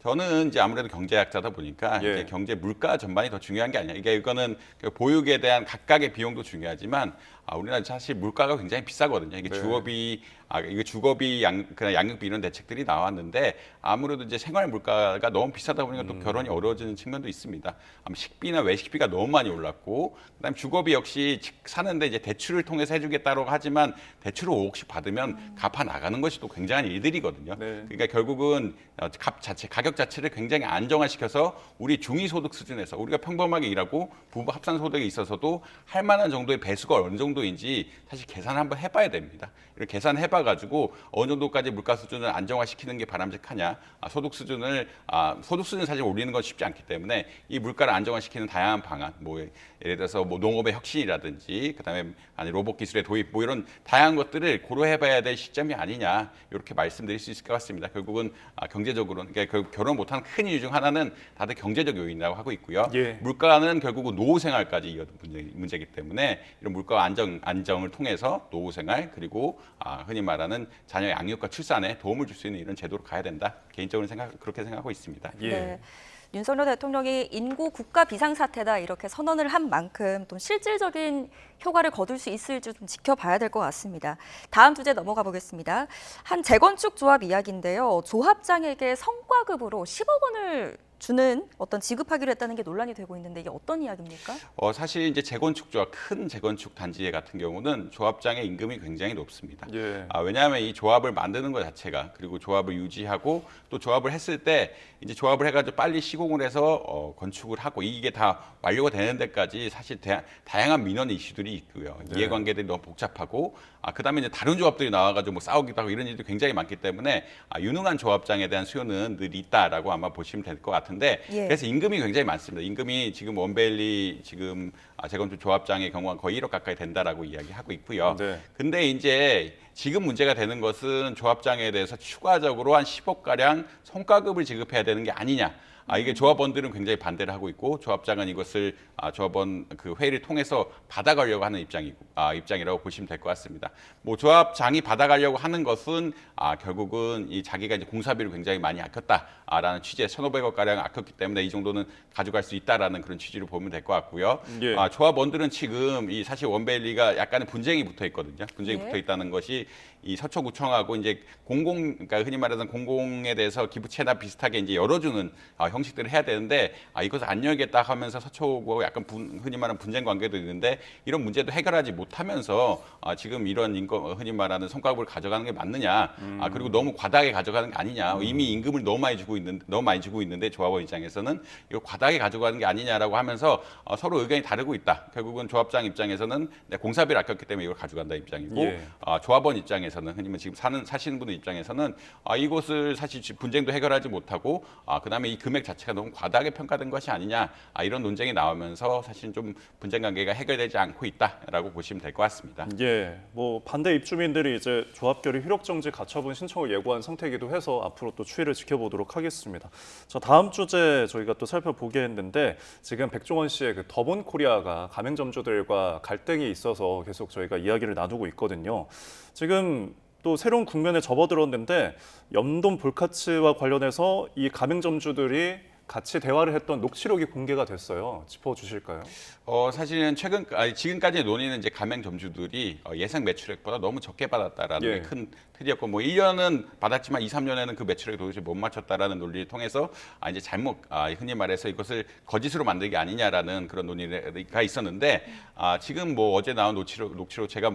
저는 이제 아무래도 경제학자다 보니까 이제 경제 물가 전반이 더 중요한 게 아니야. 이거는 보육에 대한 각각의 비용도 중요하지만 우리나라 사실 물가가 굉장히 비싸거든요. 이게 주거비, 이게 주거비, 그냥 양육비 이런 대책들이 나왔는데 아무래도 이제 생활 물가가 너무 비싸다 보니까 또 결혼이 어려워지는 측면도 있습니다. 식비나 외식비가 너무 많이 올랐고, 그다음 주거비 역시 사는데 이제 대출을 통해서 해주겠다고 하지만 대출을 5억씩 받으면 갚아 나가는 것이 또 굉장한 일들이거든요. 네. 그러니까 결국은 가격 자체를 굉장히 안정화시켜서 우리 중위소득 수준에서 우리가 평범하게 일하고 부부 합산 소득에 있어서도 할 만한 정도의 배수가 어느 정도인지 사실 계산을 한번 해봐야 됩니다. 이렇게 계산해봐가지고 어느 정도까지 물가 수준을 안정화시키는 게 바람직하냐, 소득 수준을 사실 올리는 건 쉽지 않기 때문에 이 물가를 안정화시키는 다양한 방안, 뭐 예를 들어서 뭐 농업의 혁신이라든지 그다음에 로봇 기술의 도입, 뭐 이런 다양한 것들을 고려해봐야 될 시점이 아니냐 이렇게 말씀드릴 수 있을 것 같습니다. 결국은 경제적으로는 그러니까 결혼 못하는 큰 이유 중 하나는 다들 경제적 요인이라고 하고 있고요. 예. 물가는 결국은 노후 생활까지 이어진 문제이기 때문에 이런 물가 안정을 통해서 노후 생활 그리고 흔히 말하는 자녀 양육과 출산에 도움을 줄 수 있는 이런 제도로 가야 된다. 개인적으로 그렇게 생각하고 있습니다. 예. 네. 윤석열 대통령이 인구 국가 비상사태다 이렇게 선언을 한 만큼 또 실질적인 효과를 거둘 수 있을지 좀 지켜봐야 될 것 같습니다. 다음 주제 넘어가 보겠습니다. 한 재건축 조합 이야기인데요. 조합장에게 성과급으로 10억 원을 주는 어떤 지급하기로 했다는 게 논란이 되고 있는데 이게 어떤 이야기입니까? 사실 이제 재건축 조합, 큰 재건축 단지 같은 경우는 조합장의 임금이 굉장히 높습니다. 예. 왜냐하면 이 조합을 만드는 것 자체가 그리고 조합을 유지하고 또 조합을 했을 때 이제 조합을 해가지고 빨리 시공을 해서 건축을 하고 이게 다 완료가 되는 데까지 사실 다양한 민원 이슈들이 있고요. 네. 이해관계들이 너무 복잡하고 그다음에 이제 다른 조합들이 나와가지고 뭐 싸우기도 하고 이런 일도 굉장히 많기 때문에 유능한 조합장에 대한 수요는 늘 있다라고 아마 보시면 될 것 같은데 예. 그래서 임금이 굉장히 많습니다. 임금이 지금 원베일리 지금 재건축 조합장의 경우가 거의 1억 가까이 된다라고 이야기하고 있고요. 네. 근데 이제 지금 문제가 되는 것은 조합장에 대해서 추가적으로 한 10억 가량 성과급을 지급해야 되는 게 아니냐. 이게 조합원들은 굉장히 반대를 하고 있고 조합장은 이것을 조합원 그 회의를 통해서 받아가려고 하는 입장이라고 보시면 될 것 같습니다. 뭐 조합장이 받아가려고 하는 것은 결국은 이 자기가 이제 공사비를 굉장히 많이 아꼈다라는 취지에 1,500억 가량 아꼈기 때문에 이 정도는 가져갈 수 있다라는 그런 취지로 보면 될 것 같고요. 예. 조합원들은 지금 이 사실 원베일리가 약간의 분쟁이 붙어 있거든요. 분쟁이 예. 붙어 있다는 것이 이 서초구청하고 이제 그러니까 흔히 말하는 공공에 대해서 기부채나 비슷하게 이제 열어주는 형식들을 해야 되는데 이것을 안 열겠다 하면서 서초구하고 약간 흔히 말하는 분쟁 관계도 있는데 이런 문제도 해결하지 못하면서 지금 이런 흔히 말하는 성과급을 가져가는 게 맞느냐? 그리고 너무 과다하게 가져가는 게 아니냐? 이미 임금을 너무 많이 주고 있는데 조합원 입장에서는 이거 과다하게 가져가는 게 아니냐라고 하면서 서로 의견이 다르고 있다. 결국은 조합장 입장에서는 공사비를 아꼈기 때문에 이걸 가져간다 입장이고 예. 조합원 입장에서는 흔히 지금 사시는 분들 입장에서는 이것을 사실 분쟁도 해결하지 못하고 그다음에 이 금액 자체가 너무 과다하게 평가된 것이 아니냐 이런 논쟁이 나오면서 사실 좀 분쟁 관계가 해결되지 않고 있다라고 보시면 보시면 될 것 같습니다. 예, 뭐 반대 입주민들이 이제 조합 결의 효력 정지 가처분 신청을 예고한 상태이기도 해서 앞으로 또 추이를 지켜보도록 하겠습니다. 자, 다음 주제 저희가 또 살펴보게 했는데 지금 백종원 씨의 그 더본 코리아가 가맹점주들과 갈등이 있어서 계속 저희가 이야기를 나누고 있거든요. 지금 또 새로운 국면에 접어들었는데 염동 볼카츠와 관련해서 이 가맹점주들이 같이 대화를 했던 녹취록이 공개가 됐어요. 짚어주실까요? 사실은 지금까지의 논의는 이제 가맹점주들이 예상 매출액보다 너무 적게 받았다라는 게 큰 틀이었고, 뭐 1년은 받았지만 2, 3년에는 그 매출액 도저히 못 맞췄다라는 논리를 통해서 이제 흔히 말해서 이것을 거짓으로 만들기 아니냐라는 그런 논의가 있었는데, 지금 뭐 어제 나온 녹취록 제가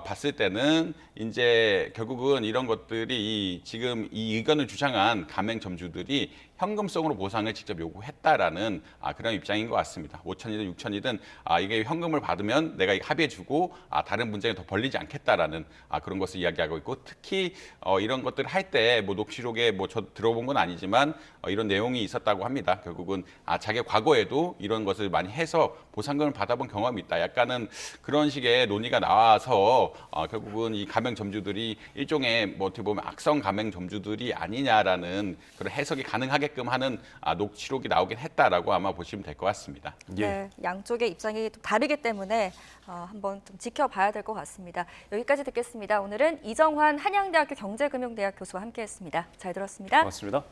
봤을 때는 이제 결국은 이런 것들이 지금 이 의견을 주장한 가맹점주들이 현금성으로 보상을 직접 요구했다라는 그런 입장인 것 같습니다. 5천이든 6천이든 이게 현금을 받으면 내가 합의해주고 다른 분쟁에 더 벌리지 않겠다라는 그런 것을 이야기하고 있고, 특히 이런 것들을 할 때 뭐 녹취록에 저 들어본 건 아니지만 이런 내용이 있었다고 합니다. 결국은 자기 과거에도 이런 것을 많이 해서 보상금을 받아본 경험이 있다. 약간은 그런 식의 논의가 나와서 결국은 이 가맹점주들이 일종의 어떻게 보면 악성 가맹점주들이 아니냐라는 그런 해석이 가능하게끔 하는 녹취록이 나오긴 했다라고 아마 보시면 될 것 같습니다. 네, 양쪽의 입장이 또 다르기 때문에 한번 좀 지켜봐야 될 것 같습니다. 여기까지 듣겠습니다. 오늘은 이정환 한양대학교 경제금융대학 교수와 함께했습니다. 잘 들었습니다. 고맙습니다.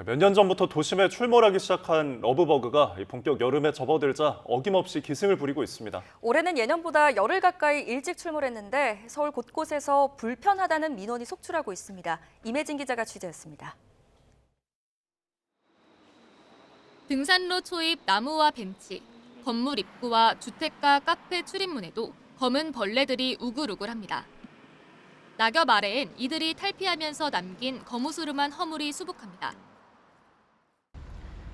몇 년 전부터 도심에 출몰하기 시작한 러브버그가 본격 여름에 접어들자 어김없이 기승을 부리고 있습니다. 올해는 예년보다 열흘 가까이 일찍 출몰했는데 서울 곳곳에서 불편하다는 민원이 속출하고 있습니다. 임혜진 기자가 취재했습니다. 등산로 초입 나무와 벤치, 건물 입구와 주택가 카페 출입문에도 검은 벌레들이 우글우글합니다. 낙엽 아래엔 이들이 탈피하면서 남긴 거무스름한 허물이 수북합니다.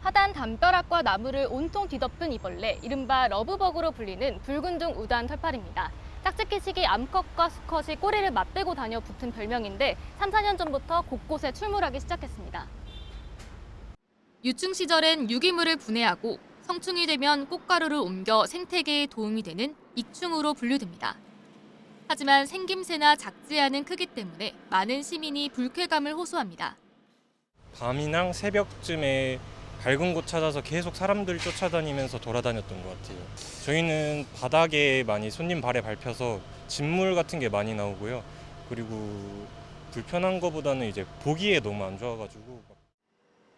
하단 담벼락과 나무를 온통 뒤덮은 이 벌레, 이른바 러브버그로 불리는 붉은 둥 우단 털파리입니다. 짝짓기식이 암컷과 수컷이 꼬리를 맞대고 다녀 붙은 별명인데 3, 4년 전부터 곳곳에 출몰하기 시작했습니다. 유충 시절엔 유기물을 분해하고 성충이 되면 꽃가루를 옮겨 생태계에 도움이 되는 익충으로 분류됩니다. 하지만 생김새나 작지 않은 크기 때문에 많은 시민이 불쾌감을 호소합니다. 밤이나 새벽쯤에 밝은 곳 찾아서 계속 사람들 쫓아다니면서 돌아다녔던 것 같아요. 저희는 바닥에 많이 손님 발에 밟혀서 진물 같은 게 많이 나오고요. 그리고 불편한 것보다는 이제 보기에 너무 안 좋아가지고.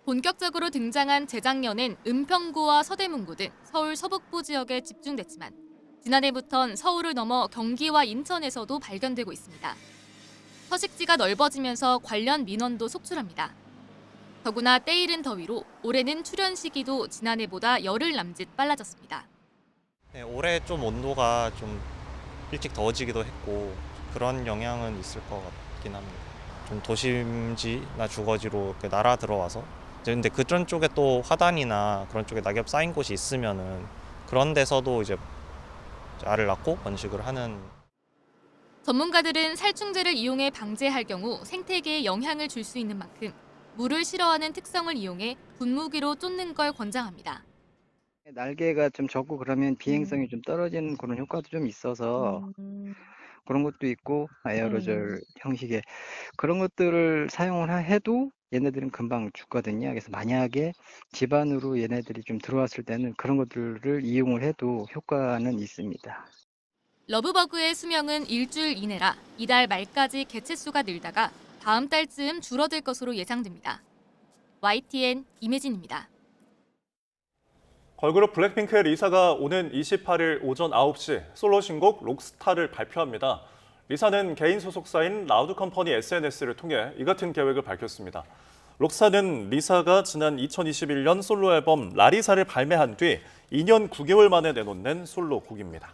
본격적으로 등장한 재작년엔 은평구와 서대문구 등 서울 서북부 지역에 집중됐지만 지난해부턴 서울을 넘어 경기와 인천에서도 발견되고 있습니다. 서식지가 넓어지면서 관련 민원도 속출합니다. 더구나 때이른 더위로 올해는 출현 시기도 지난해보다 열흘 남짓 빨라졌습니다. 네, 올해 좀 온도가 좀 일찍 더워지기도 했고 그런 영향은 있을 것 같긴 합니다. 좀 도심지나 주거지로 날아 들어와서 근데 그런 쪽에 또 화단이나 그런 쪽에 낙엽 쌓인 곳이 있으면은 그런 데서도 이제 알을 낳고 번식을 하는. 전문가들은 살충제를 이용해 방제할 경우 생태계에 영향을 줄 수 있는 만큼 물을 싫어하는 특성을 이용해 분무기로 쫓는 걸 권장합니다. 날개가 좀 적고 그러면 비행성이 좀 떨어지는 그런 효과도 좀 있어서 그런 것도 있고 에어로졸 형식의 그런 것들을 사용을 해도 얘네들은 금방 죽거든요. 그래서 만약에 집안으로 얘네들이 좀 들어왔을 때는 그런 것들을 이용을 해도 효과는 있습니다. 러브버그의 수명은 일주일 이내라 이달 말까지 개체수가 늘다가 다음 달쯤 줄어들 것으로 예상됩니다. YTN 임혜진입니다. 걸그룹 블랙핑크의 리사가 오는 28일 오전 9시 솔로 신곡 록스타를 발표합니다. 리사는 개인 소속사인 라우드 컴퍼니 SNS를 통해 이 같은 계획을 밝혔습니다. 록사는 리사가 지난 2021년 솔로 앨범 라리사를 발매한 뒤 2년 9개월 만에 내놓는 솔로곡입니다.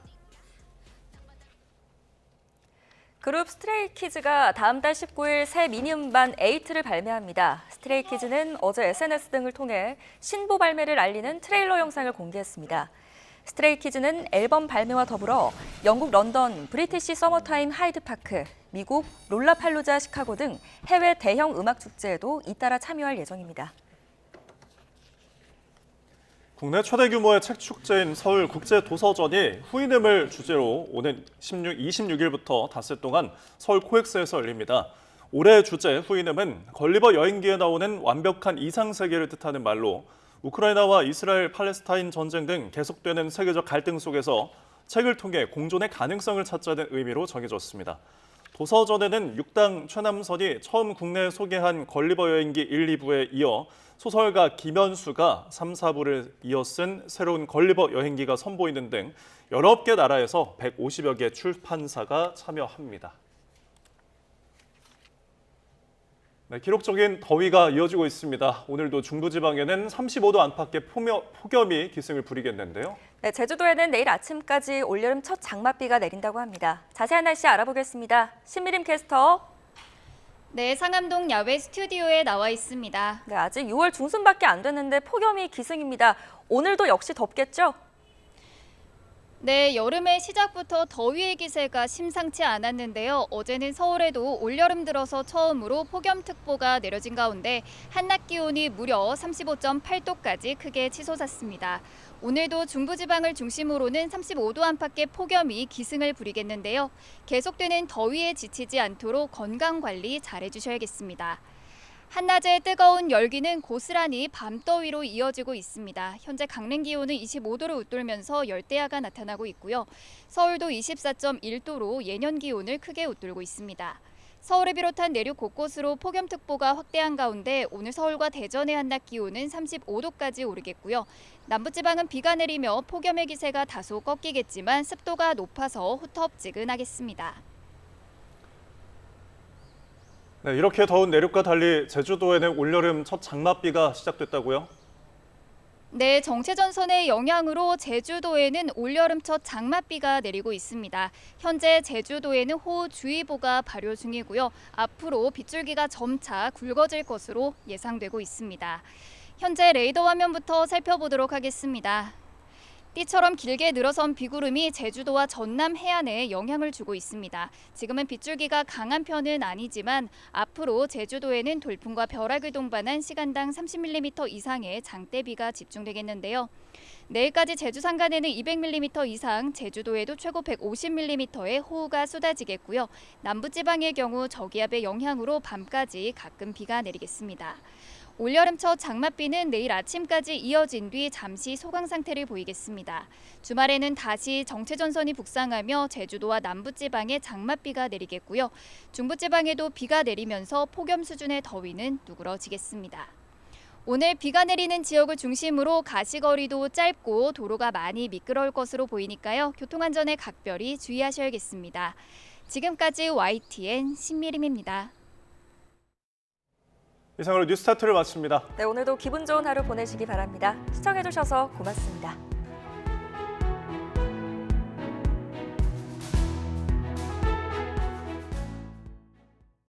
그룹 스트레이키즈가 다음 달 19일 새 미니 음반 8를 발매합니다. 스트레이키즈는 어제 SNS 등을 통해 신보 발매를 알리는 트레일러 영상을 공개했습니다. 스트레이키즈는 앨범 발매와 더불어 영국 런던 브리티시 서머타임 하이드파크, 미국 롤라팔루자 시카고 등 해외 대형 음악 축제에도 잇따라 참여할 예정입니다. 국내 최대 규모의 책 축제인 서울국제도서전이 후인음을 주제로 오는 26일부터 닷새 동안 서울 코엑스에서 열립니다. 올해 주제 후인음은 걸리버 여행기에 나오는 완벽한 이상세계를 뜻하는 말로 우크라이나와 이스라엘, 팔레스타인 전쟁 등 계속되는 세계적 갈등 속에서 책을 통해 공존의 가능성을 찾자는 의미로 정해졌습니다. 도서전에는 6당 최남선이 처음 국내에 소개한 걸리버 여행기 1, 2부에 이어 소설가 김현수가 3, 4부를 이어 쓴 새로운 걸리버 여행기가 선보이는 등 19개 나라에서 150여 개 출판사가 참여합니다. 네, 기록적인 더위가 이어지고 있습니다. 오늘도 중부지방에는 35도 안팎의 폭염이 기승을 부리겠는데요. 네, 제주도에는 내일 아침까지 올여름 첫 장맛비가 내린다고 합니다. 자세한 날씨 알아보겠습니다. 신미림 캐스터. 네, 상암동 야외 스튜디오에 나와 있습니다. 네, 아직 6월 중순밖에 안 됐는데 폭염이 기승입니다. 오늘도 역시 덥겠죠? 네, 여름의 시작부터 더위의 기세가 심상치 않았는데요. 어제는 서울에도 올여름 들어서 처음으로 폭염특보가 내려진 가운데 한낮 기온이 무려 35.8도까지 크게 치솟았습니다. 오늘도 중부지방을 중심으로는 35도 안팎의 폭염이 기승을 부리겠는데요. 계속되는 더위에 지치지 않도록 건강관리 잘해주셔야겠습니다. 한낮의 뜨거운 열기는 고스란히 밤더위로 이어지고 있습니다. 현재 강릉 기온은 25도를 웃돌면서 열대야가 나타나고 있고요. 서울도 24.1도로 예년 기온을 크게 웃돌고 있습니다. 서울을 비롯한 내륙 곳곳으로 폭염특보가 확대한 가운데 오늘 서울과 대전의 한낮 기온은 35도까지 오르겠고요. 남부지방은 비가 내리며 폭염의 기세가 다소 꺾이겠지만 습도가 높아서 후텁지근하겠습니다. 네, 이렇게 더운 내륙과 달리 제주도에는 올여름 첫 장맛비가 시작됐다고요? 네, 정체전선의 영향으로 제주도에는 올여름 첫 장맛비가 내리고 있습니다. 현재 제주도에는 호우주의보가 발효 중이고요. 앞으로 빗줄기가 점차 굵어질 것으로 예상되고 있습니다. 현재 레이더 화면부터 살펴보도록 하겠습니다. 띠처럼 길게 늘어선 비구름이 제주도와 전남 해안에 영향을 주고 있습니다. 지금은 빗줄기가 강한 편은 아니지만 앞으로 제주도에는 돌풍과 벼락을 동반한 시간당 30mm 이상의 장대비가 집중되겠는데요. 내일까지 제주 산간에는 200mm 이상, 제주도에도 최고 150mm의 호우가 쏟아지겠고요. 남부지방의 경우 저기압의 영향으로 밤까지 가끔 비가 내리겠습니다. 올여름 첫 장맛비는 내일 아침까지 이어진 뒤 잠시 소강 상태를 보이겠습니다. 주말에는 다시 정체전선이 북상하며 제주도와 남부지방에 장맛비가 내리겠고요. 중부지방에도 비가 내리면서 폭염 수준의 더위는 누그러지겠습니다. 오늘 비가 내리는 지역을 중심으로 가시거리도 짧고 도로가 많이 미끄러울 것으로 보이니까요. 교통안전에 각별히 주의하셔야겠습니다. 지금까지 YTN 신미림입니다. 이상으로 뉴스타트를 마칩니다. 네, 오늘도 기분 좋은 하루 보내시기 바랍니다. 시청해주셔서 고맙습니다.